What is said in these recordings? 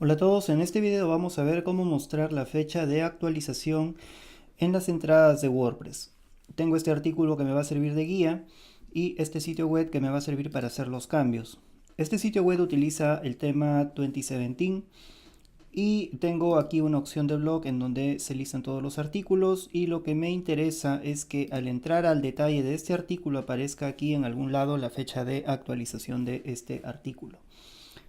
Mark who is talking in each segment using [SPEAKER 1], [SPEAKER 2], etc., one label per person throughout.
[SPEAKER 1] Hola a todos, en este video vamos a ver cómo mostrar la fecha de actualización en las entradas de WordPress. Tengo este artículo que me va a servir de guía y este sitio web que me va a servir para hacer los cambios. Este sitio web utiliza el tema 2017 y tengo aquí una opción de blog en donde se listan todos los artículos, y lo que me interesa es que al entrar al detalle de este artículo aparezca aquí en algún lado la fecha de actualización de este artículo.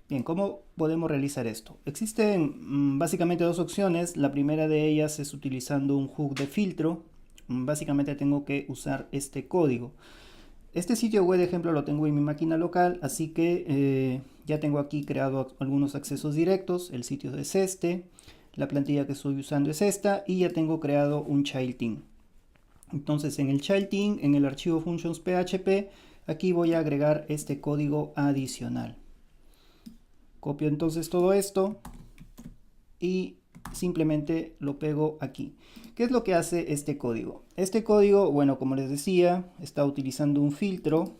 [SPEAKER 1] Bien, ¿cómo podemos realizar esto? Existen básicamente dos opciones. La primera de ellas es utilizando un hook de filtro. Básicamente tengo que usar este código. Este sitio web de ejemplo lo tengo en mi máquina local, así que ya tengo aquí creado algunos accesos directos. El sitio es este, la plantilla que estoy usando es esta, y ya tengo creado un child theme. Entonces en el child theme, en el archivo functions.php, aquí voy a agregar este código adicional. Copio entonces todo esto y simplemente lo pego aquí. ¿Qué es lo que hace este código? Este código, bueno, como les decía, está utilizando un filtro,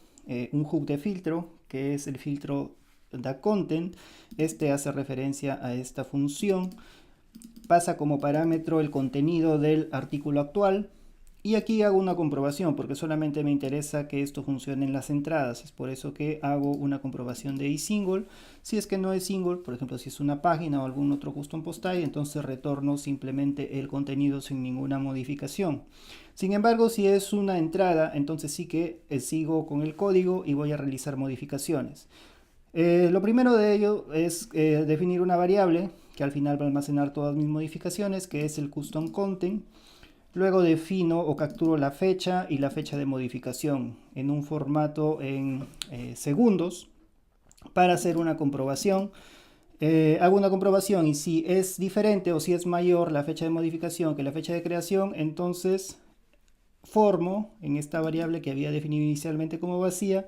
[SPEAKER 1] un hook de filtro, que es el filtro DaContent. Este hace referencia a esta función. Pasa como parámetro el contenido del artículo actual. Y aquí hago una comprobación, porque solamente me interesa que esto funcione en las entradas. Es por eso que hago una comprobación de iSingle. Si es que no es single, por ejemplo, si es una página o algún otro custom post type, entonces retorno simplemente el contenido sin ninguna modificación. Sin embargo, si es una entrada, entonces sí que sigo con el código y voy a realizar modificaciones. Lo primero de ello es definir una variable que al final va a almacenar todas mis modificaciones, que es el custom content. Luego defino o capturo la fecha y la fecha de modificación en un formato en segundos para hacer una comprobación. Hago una comprobación y si es diferente o si es mayor la fecha de modificación que la fecha de creación, entonces formo en esta variable que había definido inicialmente como vacía,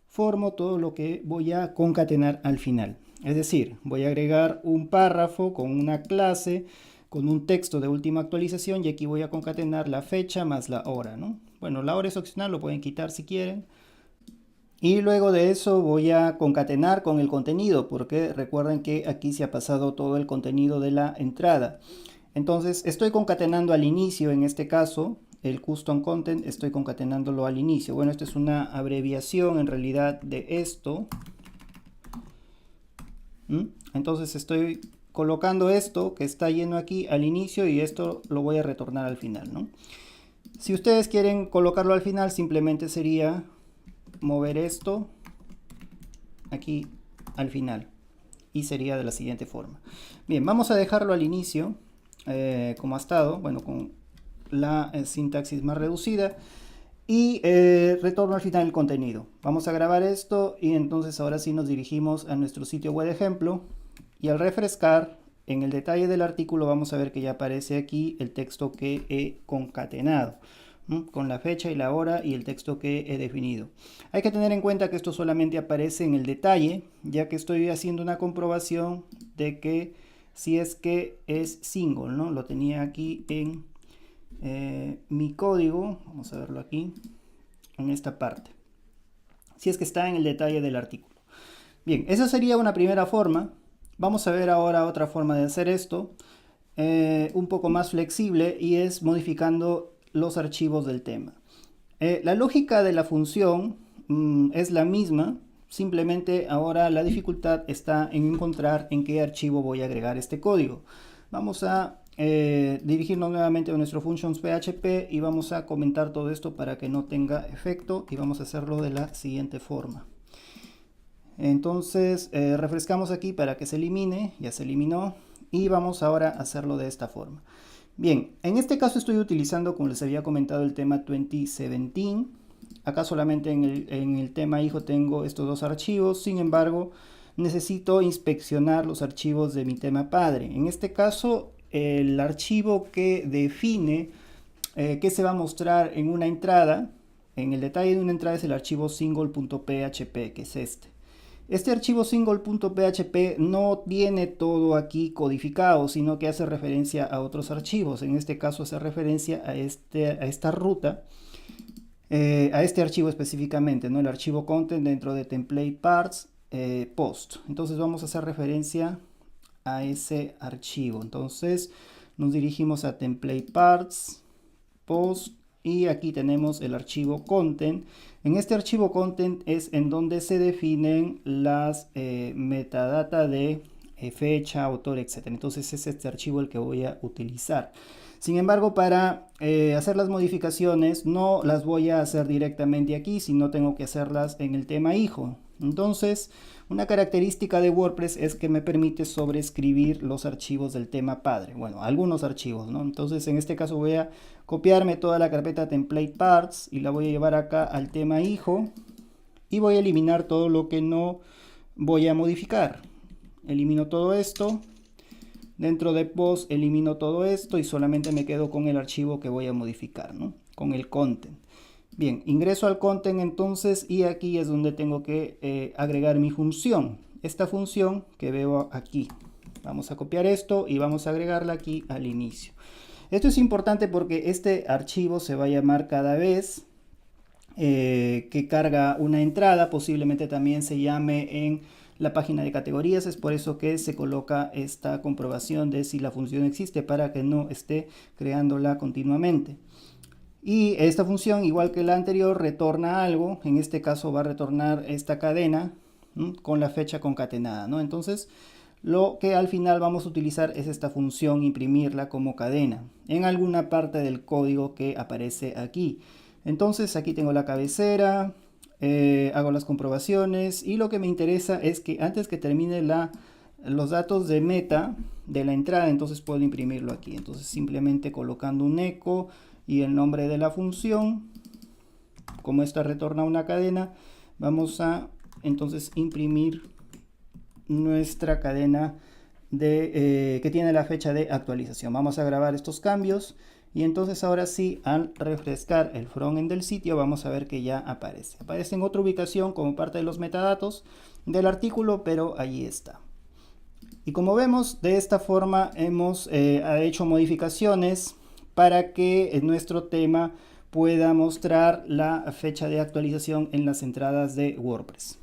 [SPEAKER 1] formo todo lo que voy a concatenar al final. Es decir, voy a agregar un párrafo con una clase, con un texto de última actualización, y aquí voy a concatenar la fecha más la hora, ¿no? Bueno, la hora es opcional, lo pueden quitar si quieren. Y luego de eso voy a concatenar con el contenido, porque recuerden que aquí se ha pasado todo el contenido de la entrada. Entonces estoy concatenando al inicio, en este caso, el custom content, estoy concatenándolo al inicio. Bueno, esto es una abreviación en realidad de esto. Entonces estoy colocando esto que está lleno aquí al inicio y esto lo voy a retornar al final, ¿no? Si ustedes quieren colocarlo al final, simplemente sería mover esto aquí al final y sería de la siguiente forma. Bien, vamos a dejarlo al inicio como ha estado, bueno, con la sintaxis más reducida, y retorno al final el contenido. Vamos a grabar esto y entonces ahora sí nos dirigimos a nuestro sitio web de ejemplo, y al refrescar en el detalle del artículo vamos a ver que ya aparece aquí el texto que he concatenado, con la fecha y la hora y el texto que he definido. Hay que tener en cuenta que esto solamente aparece en el detalle, ya que estoy haciendo una comprobación de que si es que es single, ¿no? Lo tenía aquí en mi código, vamos a verlo aquí, en esta parte. Si es que está en el detalle del artículo. Bien, esa sería una primera forma. Vamos a ver ahora otra forma de hacer esto, un poco más flexible, y es modificando los archivos del tema. La lógica de la función es la misma, simplemente ahora la dificultad está en encontrar en qué archivo voy a agregar este código. Vamos a dirigirnos nuevamente a nuestro functions.php y vamos a comentar todo esto para que no tenga efecto, y vamos a hacerlo de la siguiente forma. Entonces refrescamos aquí para que se elimine, ya se eliminó, y vamos ahora a hacerlo de esta forma. Bien, en este caso estoy utilizando, como les había comentado, el tema 2017. Acá solamente en el tema hijo tengo estos dos archivos, sin embargo necesito inspeccionar los archivos de mi tema padre. En este caso el archivo que define qué se va a mostrar en una entrada, en el detalle de una entrada, es el archivo single.php, que es este. Este archivo single.php no tiene todo aquí codificado, sino que hace referencia a otros archivos. En este caso hace referencia a esta ruta, a este archivo específicamente, ¿no? El archivo content dentro de template parts post. Entonces vamos a hacer referencia a ese archivo. Entonces nos dirigimos a template parts, post, y aquí tenemos el archivo content. En este archivo content es en donde se definen las metadata de fecha, autor, etc. Entonces es este archivo el que voy a utilizar. Sin embargo, para hacer las modificaciones no las voy a hacer directamente aquí, sino tengo que hacerlas en el tema hijo. Entonces, una característica de WordPress es que me permite sobreescribir los archivos del tema padre. Bueno, algunos archivos, ¿no? Entonces, en este caso voy a copiarme toda la carpeta template parts y la voy a llevar acá al tema hijo y voy a eliminar todo lo que no voy a modificar. Elimino todo esto. Dentro de post elimino todo esto y solamente me quedo con el archivo que voy a modificar, ¿no? Con el content. Bien, ingreso al content entonces y aquí es donde tengo que agregar mi función. Esta función que veo aquí. Vamos a copiar esto y vamos a agregarla aquí al inicio. Esto es importante porque este archivo se va a llamar cada vez que carga una entrada. Posiblemente también se llame en la página de categorías. Es por eso que se coloca esta comprobación de si la función existe para que no esté creándola continuamente. Y esta función, igual que la anterior, retorna algo. En este caso va a retornar esta cadena con la fecha concatenada, ¿no? Entonces, lo que al final vamos a utilizar es esta función, imprimirla como cadena en alguna parte del código que aparece aquí. Entonces, aquí tengo la cabecera, hago las comprobaciones y lo que me interesa es que antes que termine los datos de meta de la entrada, entonces puedo imprimirlo aquí. Entonces, simplemente colocando un eco y el nombre de la función, como esta retorna una cadena, vamos a entonces imprimir nuestra cadena que tiene la fecha de actualización. Vamos a grabar estos cambios y entonces ahora sí, al refrescar el frontend del sitio, vamos a ver que ya aparece. Aparece en otra ubicación como parte de los metadatos del artículo, pero allí está. Y como vemos, de esta forma hemos hecho modificaciones para que nuestro tema pueda mostrar la fecha de actualización en las entradas de WordPress.